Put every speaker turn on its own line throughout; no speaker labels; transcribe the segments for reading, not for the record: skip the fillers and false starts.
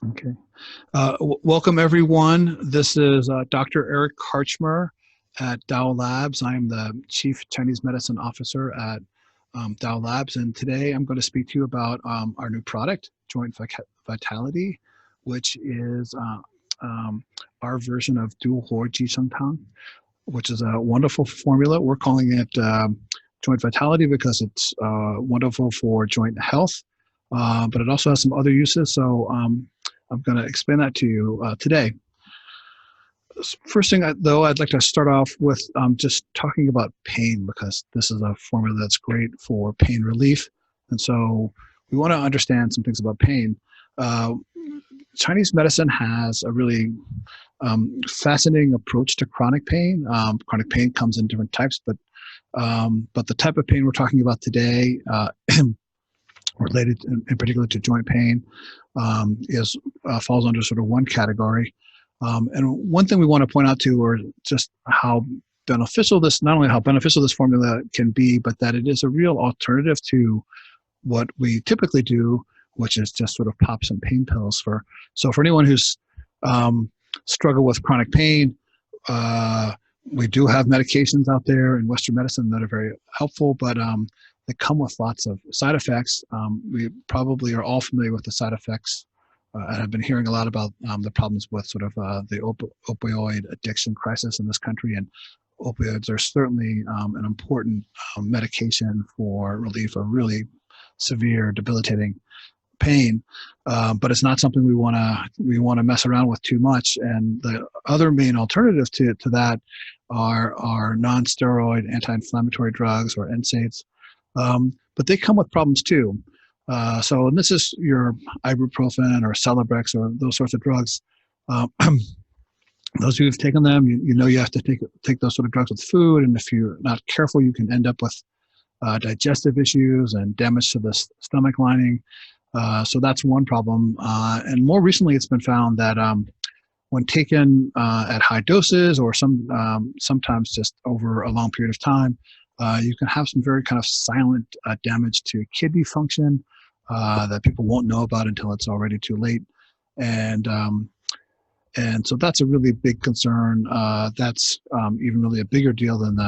Okay. Welcome, everyone. This is Dr. Eric Karchmer at Dow Labs. I am the Chief Chinese Medicine Officer at Dow Labs, and today I'm going to speak to you about our new product, Joint Vitality, which is our version of dual Hor Tang, which is a wonderful formula. We're calling it Joint Vitality because it's wonderful for joint health, but it also has some other uses. So I'm going to explain that to you today. First thing, though, I'd like to start off with just talking about pain because this is a formula that's great for pain relief. And so we want to understand some things about pain. Chinese medicine has a really fascinating approach to chronic pain. Chronic pain comes in different types, but the type of pain we're talking about today related in particular to joint pain falls under sort of one category. And one thing we want to point out too, or just how beneficial this, not only how beneficial this formula can be, but that it is a real alternative to what we typically do, which is just sort of pop some pain pills for. So for anyone who's struggled with chronic pain, we do have medications out there in Western medicine that are very helpful, but they come with lots of side effects. We probably are all familiar with the side effects. And I've been hearing a lot about the problems with sort of the opioid addiction crisis in this country, and opioids are certainly an important medication for relief of really severe, debilitating pain, but it's not something we want to mess around with too much. And the other main alternative to that are non-steroid anti-inflammatory drugs or NSAIDs, but they come with problems too. So this is your ibuprofen or Celebrex or those sorts of drugs. Those who've taken them, you know you have to take those sort of drugs with food, and if you're not careful, you can end up with digestive issues and damage to the stomach lining. So that's one problem. And more recently, it's been found that when taken at high doses or sometimes just over a long period of time, you can have some very kind of silent damage to kidney function that people won't know about until it's already too late. And so that's a really big concern. That's even really a bigger deal than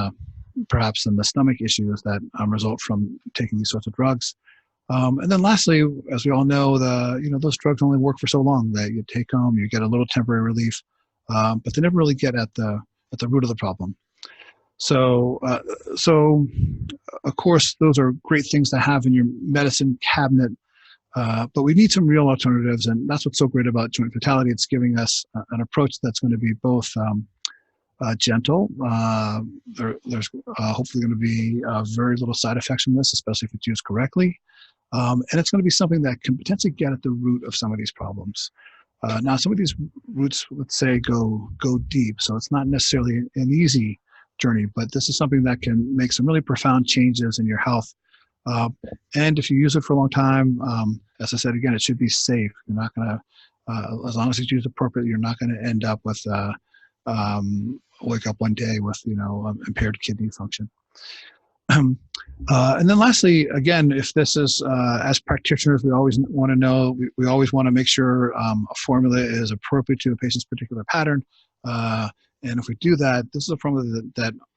perhaps than the stomach issues that result from taking these sorts of drugs. And then lastly, as we all know, those drugs only work for so long. That you take them, you get a little temporary relief, but they never really get at the root of the problem. So of course, those are great things to have in your medicine cabinet, but we need some real alternatives, and that's what's so great about Joint Vitality. It's giving us an approach that's going to be both gentle. There's hopefully going to be very little side effects from this, especially if it's used correctly. And it's going to be something that can potentially get at the root of some of these problems. Now, some of these roots, let's say, go deep, so it's not necessarily an easy journey, but this is something that can make some really profound changes in your health. And if you use it for a long time, as I said, again, it should be safe. You're not going to, as long as it's used appropriately, you're not going to end up with wake up one day with impaired kidney function. And then lastly, again, if this is, as practitioners, we always want to know, we always want to make sure a formula is appropriate to a patient's particular pattern. And if we do that, this is a formula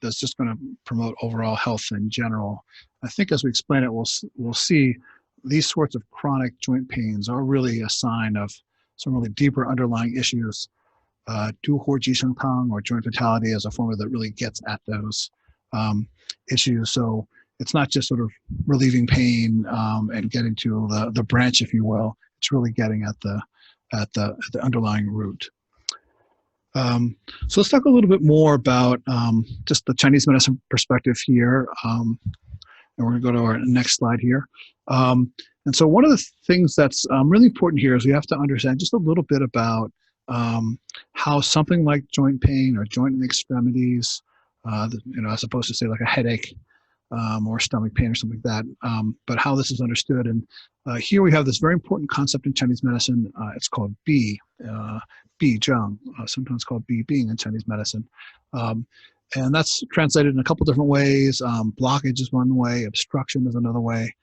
that's just going to promote overall health in general. I think as we explain it, we'll see these sorts of chronic joint pains are really a sign of some really deeper underlying issues. Du Hor Ji Sheng Tang, or Joint Vitality, is a formula that really gets at those issues. So it's not just sort of relieving pain and getting to the branch, if you will. It's really getting at the underlying root. So let's talk a little bit more about just the Chinese medicine perspective here. And we're going to go to our next slide here. And so one of the things that's really important here is we have to understand just a little bit about how something like joint pain or joint in extremities, as opposed to say like a headache or stomach pain or something like that, but how this is understood. And here we have this very important concept in Chinese medicine. It's called bi zheng, sometimes called bi bing in Chinese medicine. And that's translated in a couple different ways. Blockage is one way, obstruction is another way.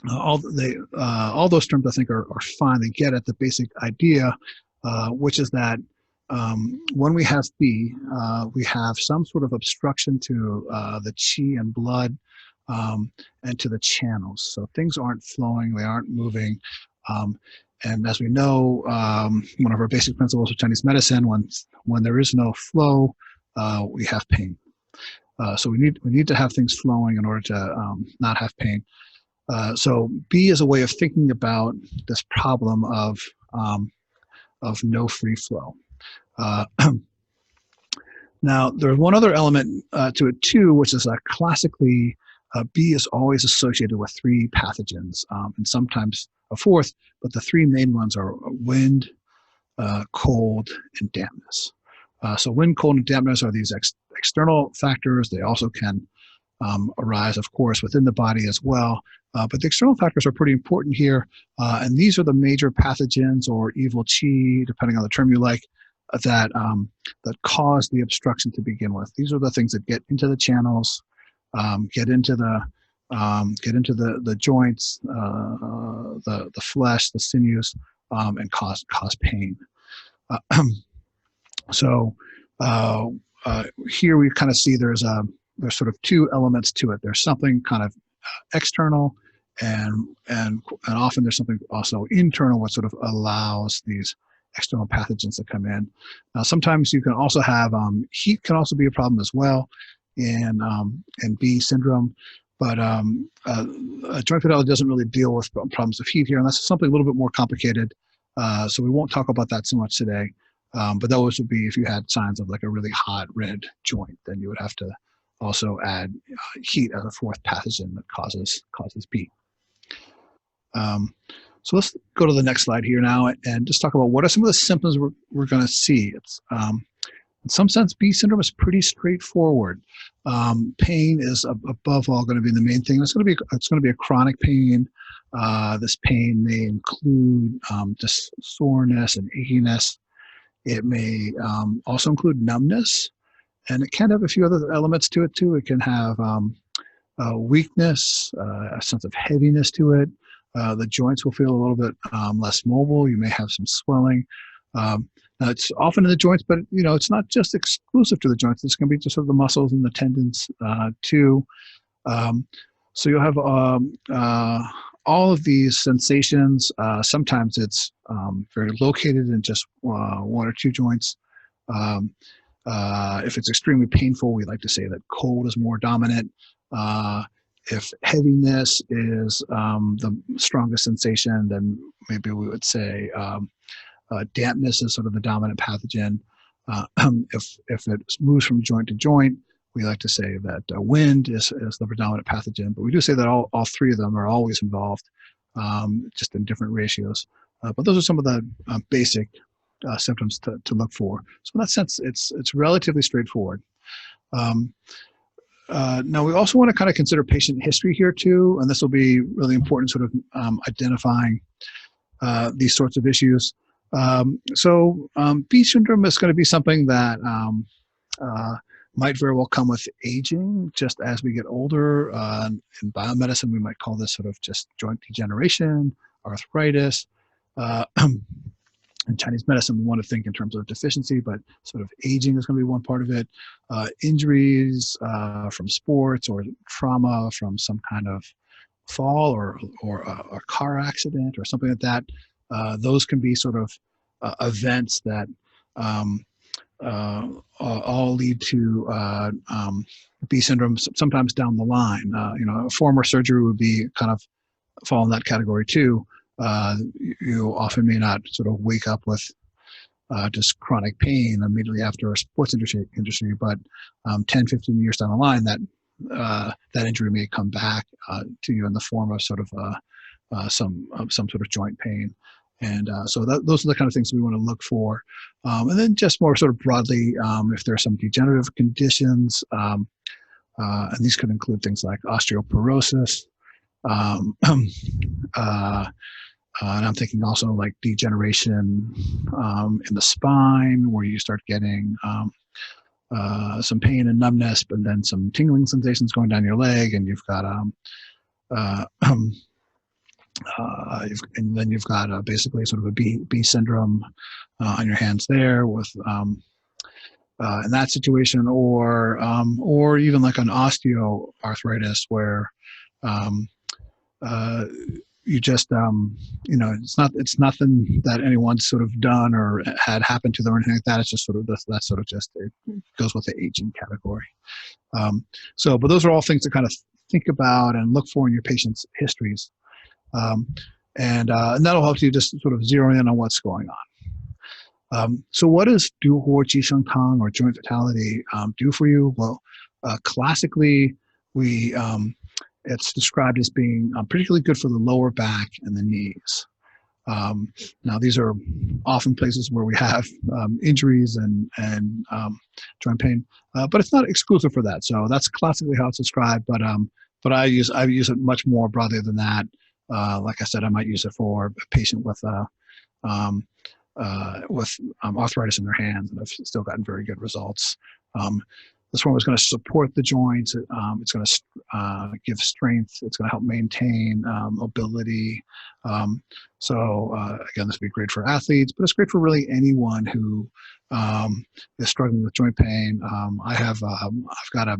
all those terms I think are fine. They get at the basic idea, which is that when we have B, we have some sort of obstruction to the qi and blood and to the channels. So things aren't flowing, they aren't moving. And as we know, one of our basic principles of Chinese medicine, when there is no flow, we have pain. So we need to have things flowing in order to not have pain. So B is a way of thinking about this problem of no free flow. Now, there's one other element to it too, which is that classically B is always associated with three pathogens, and sometimes a fourth, but the three main ones are wind, cold, and dampness. So wind, cold, and dampness are these external factors. They also can arise, of course, within the body as well. But the external factors are pretty important here. And these are the major pathogens or evil qi, depending on the term you like, that cause the obstruction to begin with. These are the things that get into the channels, get into the joints, the flesh, the sinews, and cause pain. So here we kind of see there's sort of two elements to it. There's something kind of external, and often there's something also internal, what sort of allows these external pathogens to come in. Now, sometimes you can also have heat can also be a problem as well in B syndrome, but joint fidelity doesn't really deal with problems of heat here, and that's something a little bit more complicated. So we won't talk about that so much today. But those would be if you had signs of like a really hot red joint, then you would have to also add heat as a fourth pathogen that causes B. So let's go to the next slide here now and just talk about what are some of the symptoms we're going to see. It's in some sense, B syndrome is pretty straightforward. Pain is above all going to be the main thing. It's going to be a chronic pain. This pain may include just soreness and achiness. It may also include numbness, and it can have a few other elements to it too. It can have weakness, a sense of heaviness to it. The joints will feel a little bit less mobile. You may have some swelling. It's often in the joints, but it's not just exclusive to the joints. It's going to be just sort of the muscles and the tendons too. So you'll have all of these sensations. Sometimes it's very located in just one or two joints. If it's extremely painful, we like to say that cold is more dominant. If heaviness is the strongest sensation, then maybe we would say dampness is sort of the dominant pathogen. If it moves from joint to joint, we like to say that wind is the predominant pathogen, but we do say that all three of them are always involved, just in different ratios. But those are some of the basic symptoms to look for. So in that sense, it's relatively straightforward. Now, we also want to kind of consider patient history here too, and this will be really important, sort of identifying these sorts of issues. So B syndrome is going to be something that might very well come with aging, just as we get older. In biomedicine, we might call this sort of just joint degeneration, arthritis. In Chinese medicine, we want to think in terms of deficiency, but sort of aging is going to be one part of it. Injuries from sports or trauma from some kind of fall or a car accident or something like that. Those can be sort of events that all lead to B syndrome sometimes down the line. A former surgery would be kind of fall in that category too. You often may not sort of wake up with just chronic pain immediately after a sports industry, but 10, 15 years down the line, that injury may come back to you in the form of sort of some sort of joint pain. And so those are the kind of things we want to look for. And then just more sort of broadly, if there are some degenerative conditions, and these could include things like osteoporosis, and I'm thinking also like degeneration in the spine, where you start getting some pain and numbness, but then some tingling sensations going down your leg, and you've got And then you've got basically sort of a B syndrome on your hands there with in that situation, or even like an osteoarthritis where um, uh, you just it's nothing that anyone's sort of done or had happened to them or anything like that. It's just sort of that's sort of just it goes with the aging category. But those are all things to kind of think about and look for in your patient's histories. And that'll help you just sort of zero in on what's going on. So what does Du Huo Qi Sheng Tang or joint vitality do for you? Well, classically, it's described as being particularly good for the lower back and the knees. Now, these are often places where we have injuries and joint pain, but it's not exclusive for that. So that's classically how it's described. But I use it much more broadly than that. Like I said, I might use it for a patient with arthritis in their hands, and I've still gotten very good results. This one is going to support the joints. It's going to give strength. It's going to help maintain mobility. Again, this would be great for athletes, but it's great for really anyone who is struggling with joint pain. I've got a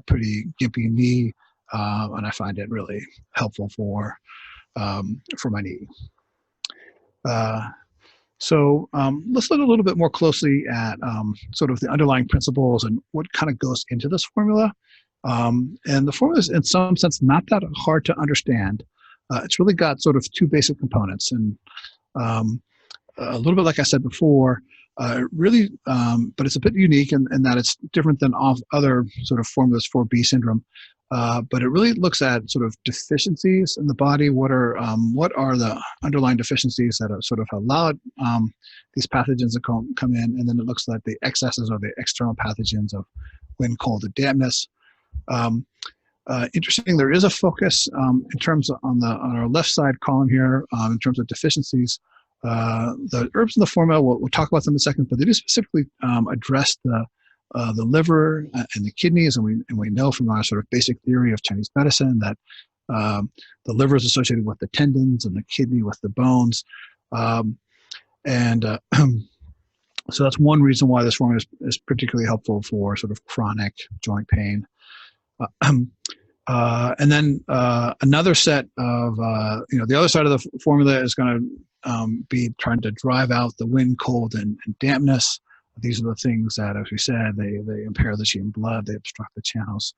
pretty gimpy knee, and I find it really helpful for my knee. Let's look a little bit more closely at sort of the underlying principles and what kind of goes into this formula. And the formula is, in some sense, not that hard to understand. It's really got sort of two basic components, and a little bit like I said before, really, but it's a bit unique in that it's different than all other sort of formulas for B syndrome. But it really looks at sort of deficiencies in the body. What are the underlying deficiencies that have sort of allowed these pathogens to come in, and then it looks like the excesses or the external pathogens of wind, cold, and dampness. Interesting. There is a focus in terms of on our left side column here in terms of deficiencies. The herbs in the formula, we'll talk about them in a second, but they do specifically address the liver and the kidneys, and we know from our sort of basic theory of Chinese medicine that the liver is associated with the tendons and the kidney with the bones, so that's one reason why this formula is particularly helpful for sort of chronic joint pain. And then another set of the other side of the formula is going to be trying to drive out the wind, cold, and dampness. These are the things that, as we said, they impair the Qi in blood, they obstruct the channels.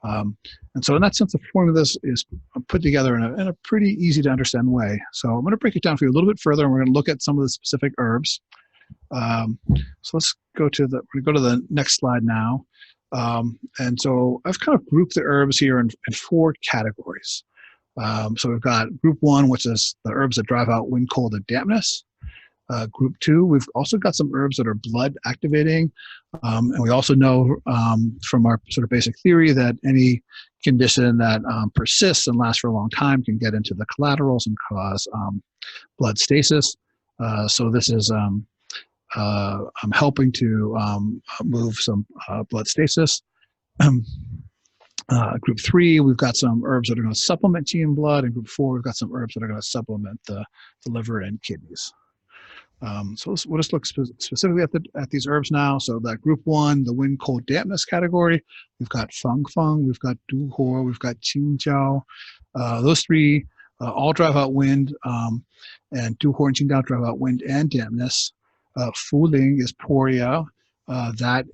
And so in that sense, the formula is put together in a pretty easy to understand way. So I'm going to break it down for you a little bit further, and we're going to look at some of the specific herbs. So let's go to the next slide now. And so I've kind of grouped the herbs here in four categories. So we've got group one, which is the herbs that drive out wind, cold, and dampness. Group two, we've also got some herbs that are blood activating. And we also know from our sort of basic theory that any condition that persists and lasts for a long time can get into the collaterals and cause blood stasis. So this is I'm helping to move some blood stasis. Group three, we've got some herbs that are going to supplement Qi in blood. And group four, we've got some herbs that are going to supplement the liver and kidneys. So we'll just look specifically at these herbs now. So that group one, the wind, cold, dampness category, we've got feng, we've got du huo, we've got qingjiao. Those three all drive out wind, and du huo and qingjiao drive out wind and dampness. Fu ling is poria, that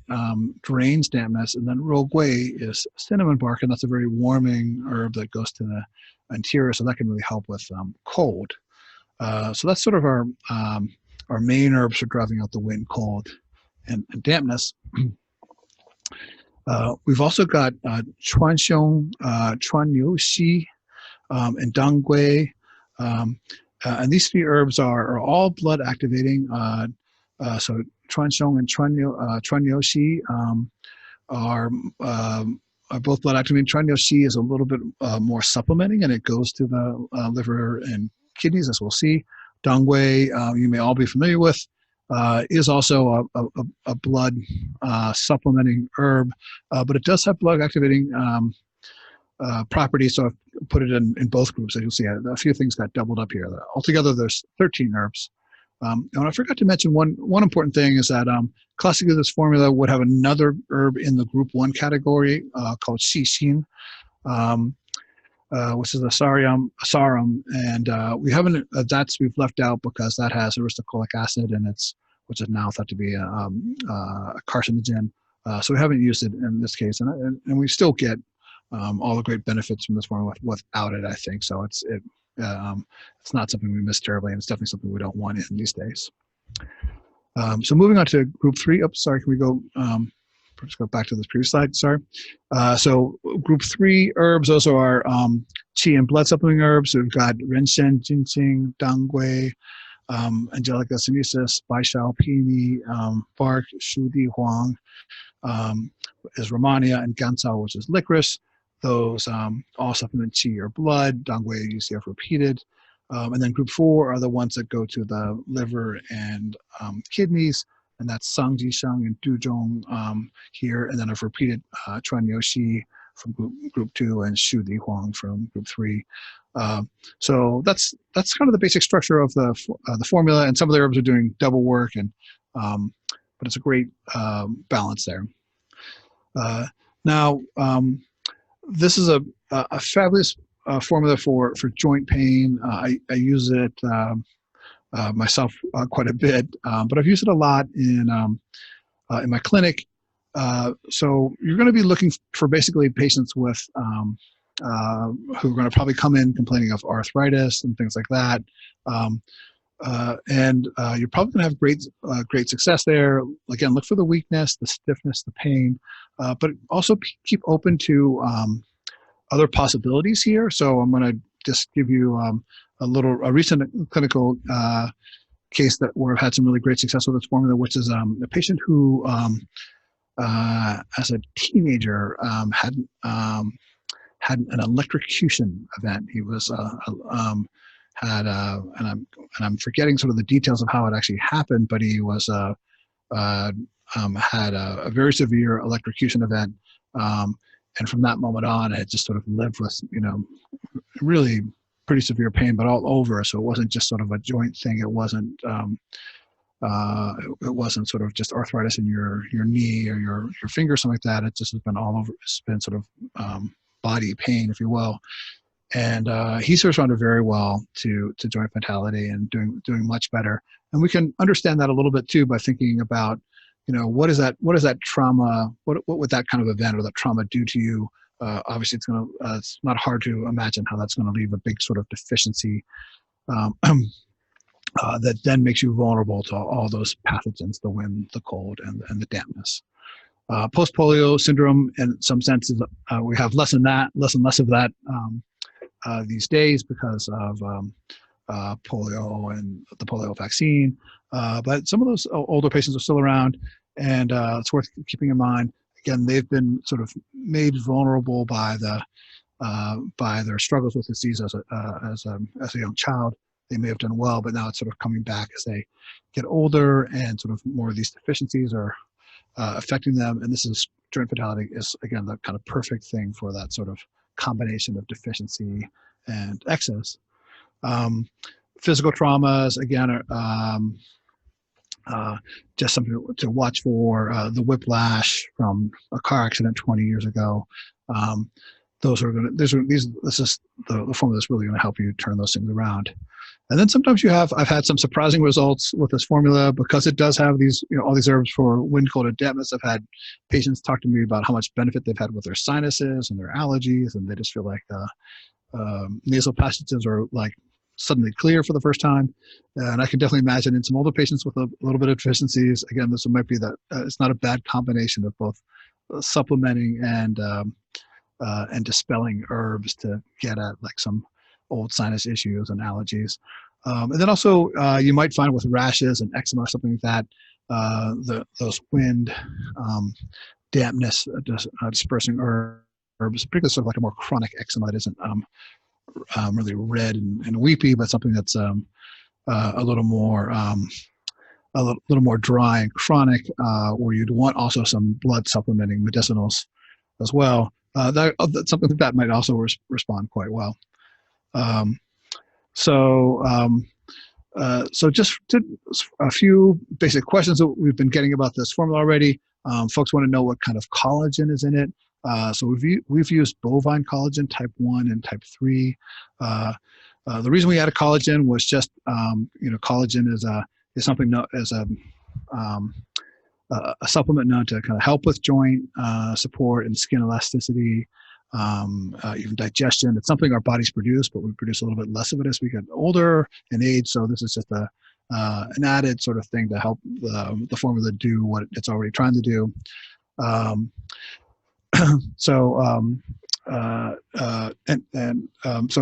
drains dampness, and then rogui is cinnamon bark, and that's a very warming herb that goes to the interior, so that can really help with cold. So that's sort of our main herbs for driving out the wind, cold, and dampness. We've also got chuanxiong, chuanyouxi, and dangui. And these three herbs are all blood activating. So chuanxiong and chuanyouxi are both blood activating. Chuanyouxi is a little bit more supplementing, and it goes to the liver and kidneys, as we'll see. Dangui, you may all be familiar with, is also a blood supplementing herb, but it does have blood activating properties. So I've put it in both groups. As you'll see, a few things got doubled up here. Altogether, there's 13 herbs. And I forgot to mention one important thing is that classically this formula would have another herb in the group 1 category called Shixin, which is a sarum, and we haven't we've left out because that has aristocolic acid and which is now thought to be a carcinogen. So we haven't used it in this case, and we still get all the great benefits from this formula without it, I think. So it's not something we miss terribly, and it's definitely something we don't want in these days. So moving on to group 3. Oops, sorry, can we go? Let's go back to this previous slide. Sorry. So group 3 herbs, those are our qi and blood supplementing herbs. So we've got renshen, ginseng, dangui, angelica sinensis, baishao, peony, bark, shudi, huang, is romania, and gancao, which is licorice. Those all supplement qi or blood. Dangui you see have repeated. And then group 4 are the ones that go to the liver and kidneys, and that's Sangji Sheng and Duzhong here. And then I've repeated Chuan Yoshi from group 2 and Shu Di Huang from group 3. So that's kind of the basic structure of the formula, and some of the herbs are doing double work, and but it's a great balance there. Now, this is a fabulous formula for joint pain. I use it myself quite a bit, but I've used it a lot in my clinic. So you're going to be looking for basically patients with who are going to probably come in complaining of arthritis and things like that. And you're probably going to have great success there. Again, look for the weakness, the stiffness, the pain, but also keep open to other possibilities here. So I'm going to just give you a recent clinical case where I've had some really great success with this formula, which is a patient who, as a teenager, had an electrocution event. He was and I'm forgetting sort of the details of how it actually happened, but he was had a very severe electrocution event, and from that moment on, had just sort of lived with really pretty severe pain, but all over. So it wasn't just sort of a joint thing. It wasn't sort of just arthritis in your knee or your finger, something like that. It just has been all over. It's been sort of body pain, if you will. And he's responded very well to joint vitality and doing much better. And we can understand that a little bit too by thinking about, what is that trauma? What would that kind of event or that trauma do to you? Obviously, it's not hard to imagine how that's going to leave a big sort of deficiency that then makes you vulnerable to all those pathogens, the wind, the cold, and the dampness. Post-polio syndrome, in some senses, we have less and less of that these days because of polio and the polio vaccine. But some of those older patients are still around, and it's worth keeping in mind. Again, they've been sort of made vulnerable by their struggles with disease as a young child. They may have done well, but now it's sort of coming back as they get older, and sort of more of these deficiencies are affecting them. And joint vitality is, again, the kind of perfect thing for that sort of combination of deficiency and excess. Physical traumas, again, just something to watch for. The whiplash from a car accident 20 years ago. This is the formula that's really going to help you turn those things around. And then sometimes I've had some surprising results with this formula because it does have these, all these herbs for wind, cold, and dampness. I've had patients talk to me about how much benefit they've had with their sinuses and their allergies, and they just feel like nasal passages are like suddenly clear for the first time. And I can definitely imagine in some older patients with a little bit of deficiencies, again, this might be that it's not a bad combination of both supplementing and dispelling herbs to get at like some old sinus issues and allergies. And then also you might find with rashes and eczema or something like that, those wind, dampness, dispersing herbs, particularly sort of like a more chronic eczema that isn't really red and weepy, but something that's a little more dry and chronic, where you'd want also some blood supplementing medicinals as well. Something like that might also respond quite well. Um, so just a few basic questions that we've been getting about this formula already. Folks want to know what kind of collagen is in it. So we've used bovine collagen type 1 and type 3. The reason we added collagen was just collagen is something as a supplement known to kind of help with joint support and skin elasticity, even digestion. It's something our bodies produce, but we produce a little bit less of it as we get older and age. So this is just an added sort of thing to help the formula do what it's already trying to do. So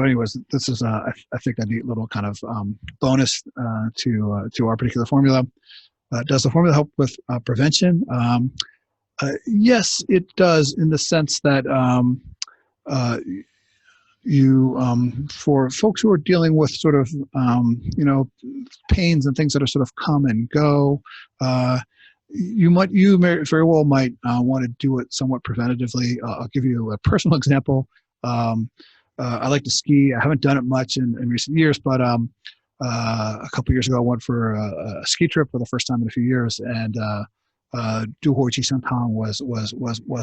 anyways, this is I think a neat little kind of bonus to our particular formula. Does the formula help with prevention? Yes, it does, in the sense that for folks who are dealing with sort of pains and things that are sort of come and go, you very well might want to do it somewhat preventatively. I'll give you a personal example. I like to ski. I haven't done it much in recent years, but a couple years ago, I went for a ski trip for the first time in a few years, and Tang was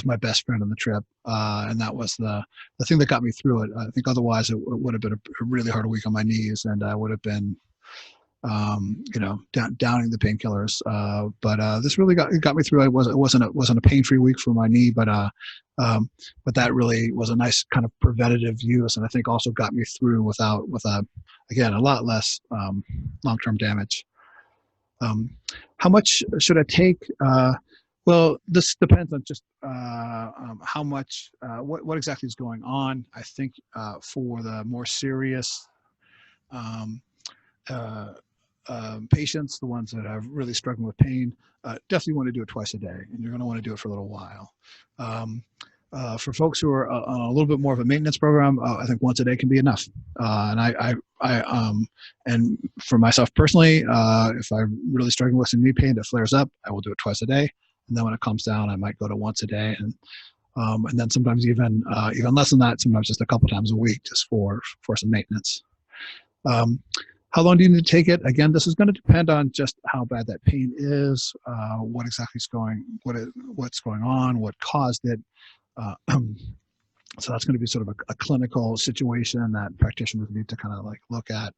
my best friend on the trip, and that was the thing that got me through it. I think otherwise it would have been a really hard week on my knees, and I would have been downing the painkillers. But this really got me through. It wasn't a pain-free week for my knee, but that really was a nice kind of preventative use, and I think also got me through with a lot less long-term damage. How much should I take? Well, this depends on just how much, what exactly is going on. I think for the more serious patients, the ones that are really struggling with pain, definitely want to do it twice a day, and you're going to want to do it for a little while. For folks who are on a little bit more of a maintenance program, I think once a day can be enough. And for myself personally, if I'm really struggling with some knee pain that flares up, I will do it twice a day. And then when it calms down, I might go to once a day, and then sometimes even less than that. Sometimes just a couple times a week, just for some maintenance. How long do you need to take it? Again, this is going to depend on just how bad that pain is, what exactly is what's going on, what caused it. So that's going to be sort of a clinical situation that practitioners need to kind of like look at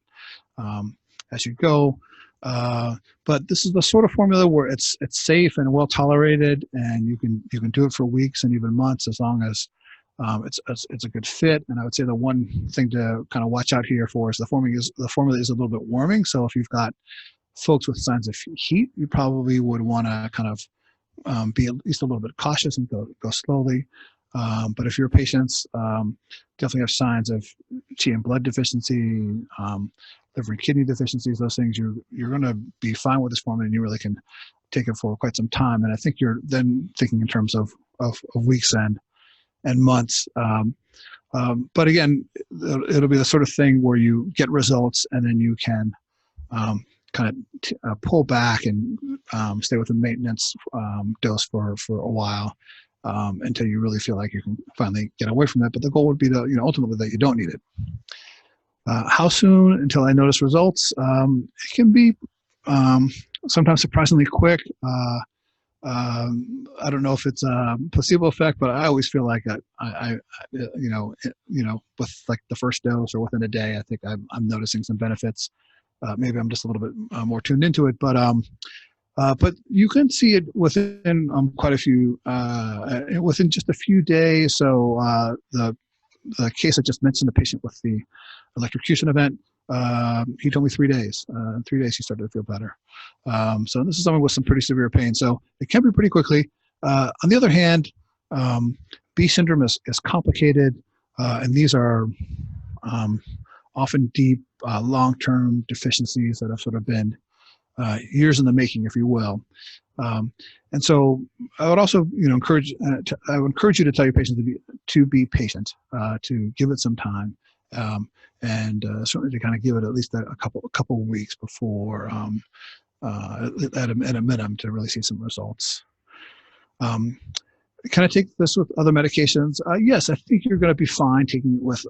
as you go. But this is the sort of formula where it's safe and well tolerated, and you can do it for weeks and even months, as long as it's a good fit. And I would say the one thing to kind of watch out here for is the formula is a little bit warming. So if you've got folks with signs of heat, you probably would want to kind of be at least a little bit cautious and go slowly. But if your patients definitely have signs of Qi and blood deficiency, liver and kidney deficiencies, those things, you're going to be fine with this formula, and you really can take it for quite some time. And I think you're then thinking in terms of weeks and months. But again, it'll be the sort of thing where you get results, and then you can kind of pull back and stay with the maintenance dose for a while. Until you really feel like you can finally get away from it. But the goal would be to, ultimately that you don't need it. How soon until I notice results? It can be sometimes surprisingly quick. I don't know if it's a placebo effect, but I always feel like I with like the first dose or within a day, I think I'm noticing some benefits. Maybe I'm just a little bit more tuned into it, but you can see it within quite a few, within just a few days. So the case I just mentioned, the patient with the electrocution event, he told me 3 days. In 3 days, he started to feel better. So this is someone with some pretty severe pain. So it can be pretty quickly. On the other hand, B syndrome is complicated, and these are often deep, long-term deficiencies that have sort of been years in the making, if you will. And so I would also, encourage you to tell your patients to be patient, to give it some time, and certainly to kind of give it at least a couple of weeks before, at a minimum, to really see some results. Can I take this with other medications? Yes, I think you're going to be fine taking it with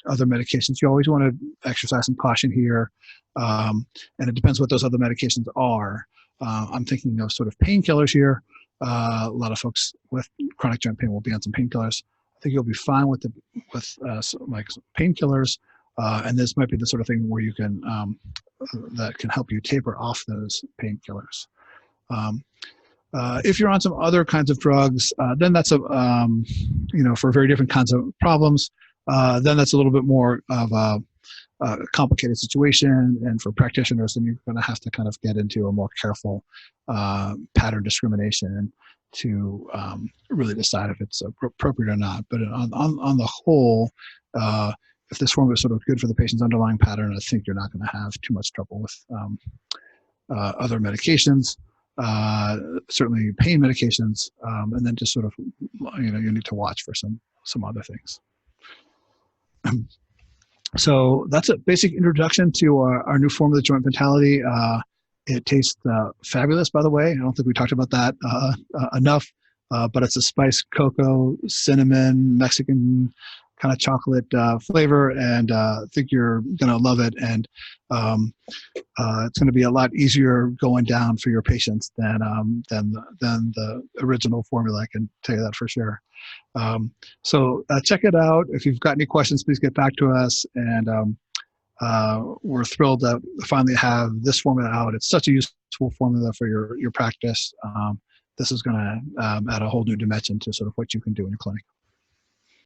other medications. You always want to exercise some caution here, and it depends what those other medications are. I'm thinking of sort of painkillers here. A lot of folks with chronic joint pain will be on some painkillers. I think you'll be fine with like painkillers, and this might be the sort of thing where you can that can help you taper off those painkillers. If you're on some other kinds of drugs, then that's for very different kinds of problems. Then that's a little bit more of a complicated situation, and for practitioners, then you're going to have to kind of get into a more careful pattern discrimination to really decide if it's appropriate or not. But on the whole, if this formula is sort of good for the patient's underlying pattern, I think you're not going to have too much trouble with other medications. Certainly pain medications, and then just sort of, you need to watch for some other things. So that's a basic introduction to our new formula, Joint Vitality. It tastes fabulous, by the way. I don't think we talked about that enough, but it's a spiced cocoa, cinnamon, Mexican kind of chocolate flavor, and I think you're going to love it. And it's going to be a lot easier going down for your patients than the original formula. I can tell you that for sure. So check it out. If you've got any questions, please get back to us. And we're thrilled to finally have this formula out. It's such a useful formula for your practice. This is going to add a whole new dimension to sort of what you can do in your clinic.